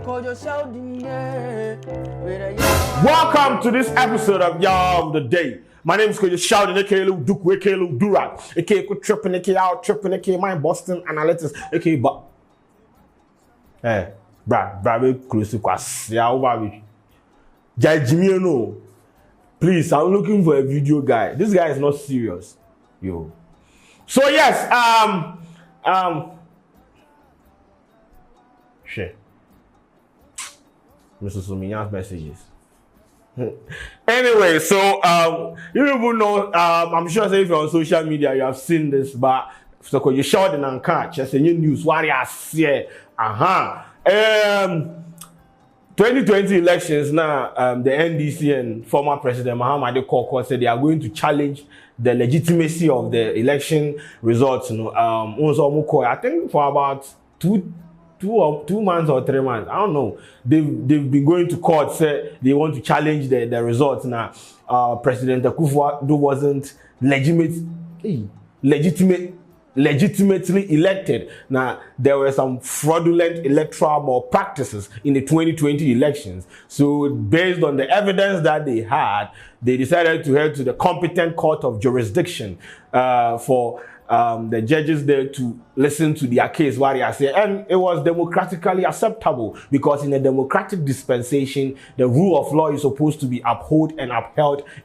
Welcome to this episode of Y'all of the Day. My name is Kojo Shouting, aka Lil Duke, aka Lil Durak, aka Tripping, aka Out Tripping, aka My Boston Analytics, aka But. Hey, brah, close to class. Yeah, over. Jimmy, no. Please, I'm looking for a video guy. This guy is not serious. Yo. So yes, shit. Mr. Suminya's messages. Anyway, so you people know, I'm sure if you're on social media, you have seen this, but so you showed in and catch just a new news. What I say, 2020 elections now, the NDC and former President Mahamudu Koko said they are going to challenge the legitimacy of the election results. You know, I think for about 2 months or 3 months, I don't know. They've been going to court, say they want to challenge the results now. President Akufo-Addo wasn't legitimately elected. Now there were some fraudulent electoral malpractices in the 2020 elections. So based on the evidence that they had, they decided to head to the competent court of jurisdiction for the judges there to listen to their case, what they say, and it was democratically acceptable because in a democratic dispensation, the rule of law is supposed to be upheld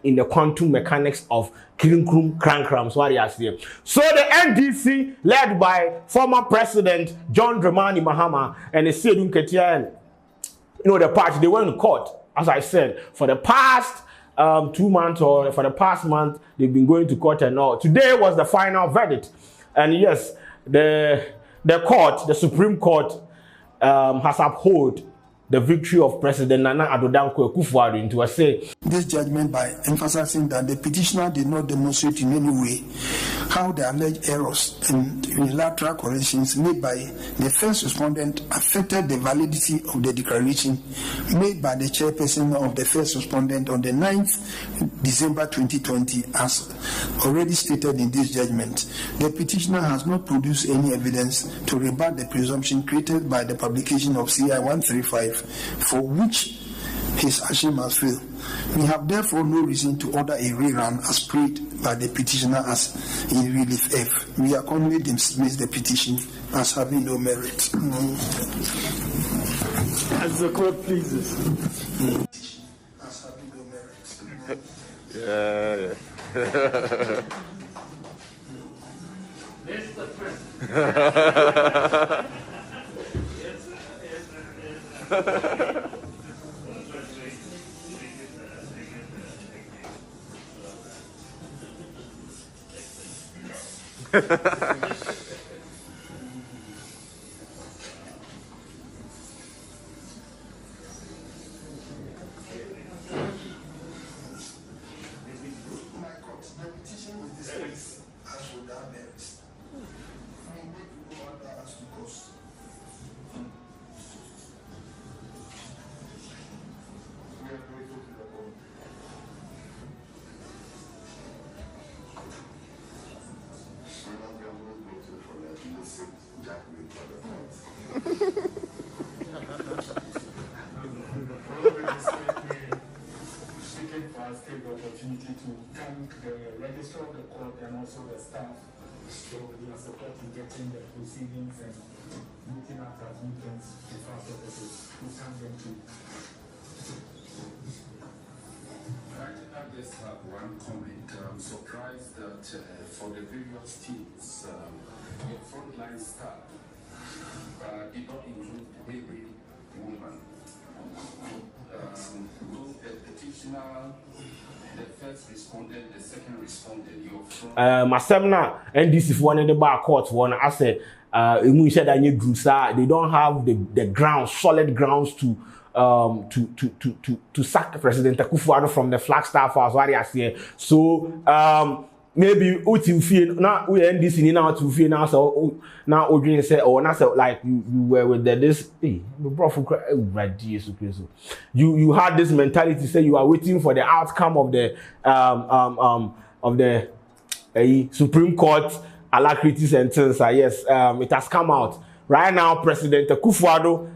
in the quantum mechanics of Kirinkrum Krankrams, what they say. So the NDC, led by former President John Dramani Mahama and the Sedun Ketia, the party, they went to court, as I said, for the past 2 months or for the past month, they've been going to court and all. Today was the final verdict. And yes, the Supreme Court has upheld the victory of President Nana Addo Dankwa Akufo-Addo into a say. This judgment by emphasizing that the petitioner did not demonstrate in any way how the alleged errors and unilateral corrections made by the first respondent affected the validity of the declaration made by the chairperson of the first respondent on the 9th December 2020, as already stated in this judgment. The petitioner has not produced any evidence to rebut the presumption created by the publication of CI 135, for which his action must fail. We have therefore no reason to order a rerun as prayed by the petitioner as in relief F. We accordingly dismiss the petition as having no merit. As the court pleases. As having no merit. Yeah. Mr. President. Opportunity to thank the registrar of the court and also the staff for their support in getting the proceedings and meeting up as meetings with our purposes. We thank them too. I just have one comment. I'm surprised that for the various teams, your frontline staff did not include every woman. Both the petitioner, the first respondent, the second respondent, your front. Masemna NDC for one in the bar court one. I said, they don't have the grounds, solid grounds to sack President Akufo-Addo from the Flagstaff House. What I say. So maybe now we NDC now to fear now. So now Odin said, oh, now so like you were with this. Hey, you had this mentality. Say you are waiting for the outcome of the Supreme Court alacrity sentence. Yes, it has come out right now. President Akufo-Addo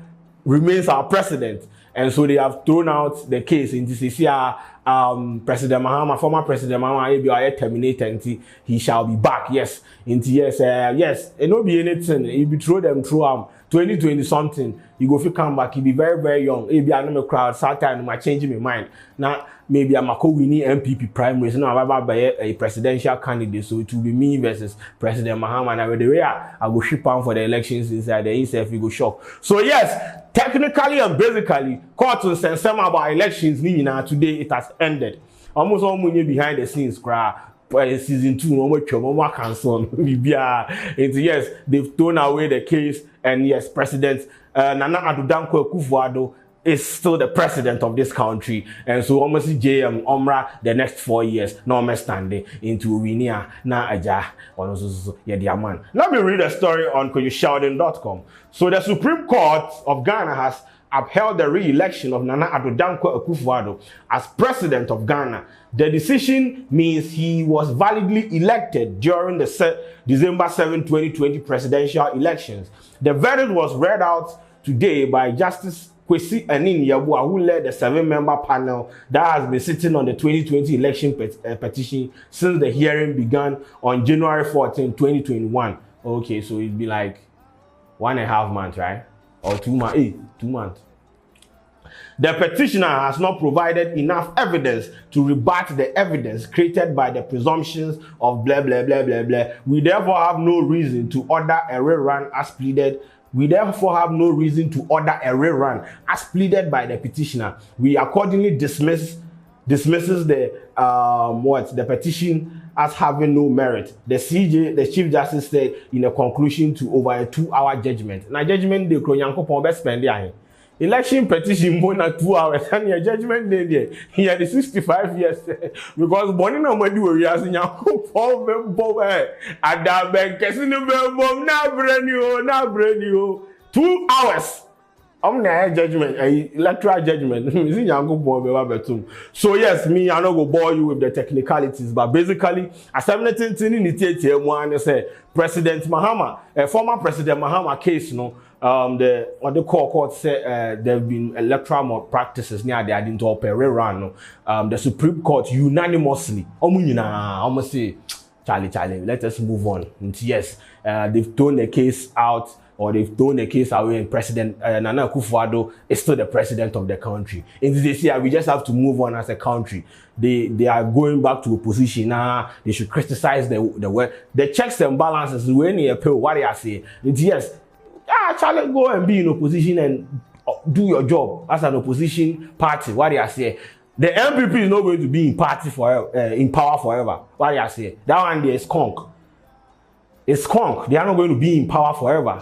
remains our president. And so they have thrown out the case in this President Mahama, former President Mahama, terminated, and he shall be back. Yes, yes, it no be anything. He be throw them through 2020 something. You go if come back, he be very, very young. Maybe I know my crowd, sometimes I change my mind. Now maybe I'm a co-winning MPP primaries. Now I'm about a presidential candidate, so it will be me versus President Mahama. And the way I go ship on for the elections inside the ECF, we go shock. So yes, technically and basically, court and sense about elections today it has ended. Almost all money behind the scenes, season 2, no more cancel. Yes, they've thrown away the case, and yes, President Nana Addo Dankwa Akufo-Addo is still the president of this country, and so almost JM Omra the next 4 years, no standing into Winia na aja man. Let me read a story on KojuSheldon.com. So the Supreme Court of Ghana has upheld the re-election of Nana Addo Dankwa Akufo-Addo as president of Ghana. The decision means he was validly elected during the December 7, 2020 presidential elections. The verdict was read out today by Justice Kwesi Anin-Yabua, who led the 7-member panel that has been sitting on the 2020 election petition since the hearing began on January 14, 2021. Okay, so it'd be like 1.5 months, right? Or 2 months, 2 months. The petitioner has not provided enough evidence to rebut the evidence created by the presumptions of blah, blah, blah, blah, blah. We therefore have no reason to order a rerun as pleaded. We therefore have no reason to order a rerun as pleaded by the petitioner. We accordingly dismisses the the petition as having no merit. The Chief Justice said in a conclusion to over a 2-hour judgment. Now judgment day Kronyankopon be spend there. Election petition more than 2 hours, and your judgment day there. He had 65 years because money no money we are seeing Yankopon be at that bank. Casino be na brand new 2 hours. Judgment, electoral judgment. So yes, me I not go bore you with the technicalities, but basically, as everything in say President Mahama, former President Mahama case, the court said there have been electoral malpractices near the didn't operate. The Supreme Court unanimously, almost say, Charlie, let us move on. And yes, they've thrown the case out. Or they've thrown the case away, and President Nana Akufo-Addo is still the president of the country. In this year, we just have to move on as a country. They are going back to opposition now. They should criticize the checks and balances when they appeal what they are saying. Yes, Charlie, go and be in opposition and do your job as an opposition party. What they are saying. The MPP is not going to be in power forever. What they are saying. That one there is conk. It's conk. They are not going to be in power forever.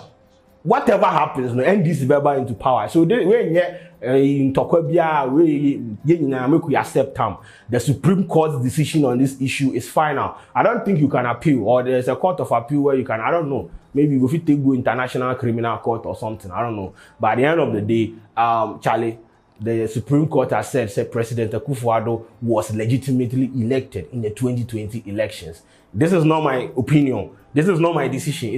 Whatever happens, no NDC will into power. So when in Tokobia, we accept them. The Supreme Court's decision on this issue is final. I don't think you can appeal, or there's a court of appeal where you can. I don't know. Maybe if you take go international criminal court or something. I don't know. But at the end of the day, Charlie, the Supreme Court has said President Akufo-Addo was legitimately elected in the 2020 elections. This is not my opinion. This is not my decision.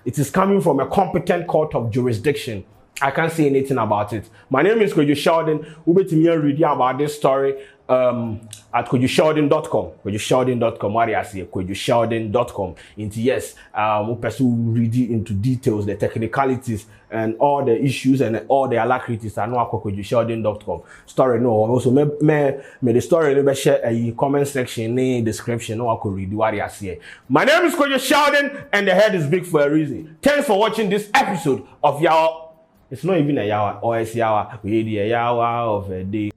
It is coming from a competent court of jurisdiction. I can't say anything about it. My name is Kojo Sheldon. We'll be reading about this story at KojuSheldon.com. KojuSheldon.com. What do I say? KojuSheldon.com. Into yes, we'll pursue reading into details, the technicalities, and all the issues and all the alacrities. I know at KojuSheldon.com. Story no. Also, me the story never share a comment section, in description. No, I could read what I say. My name is Kojo Sheldon, and the head is big for a reason. Thanks for watching this episode of Yawa. It's not even a Yawa, or it's Yawa. We need a Yawa of a day.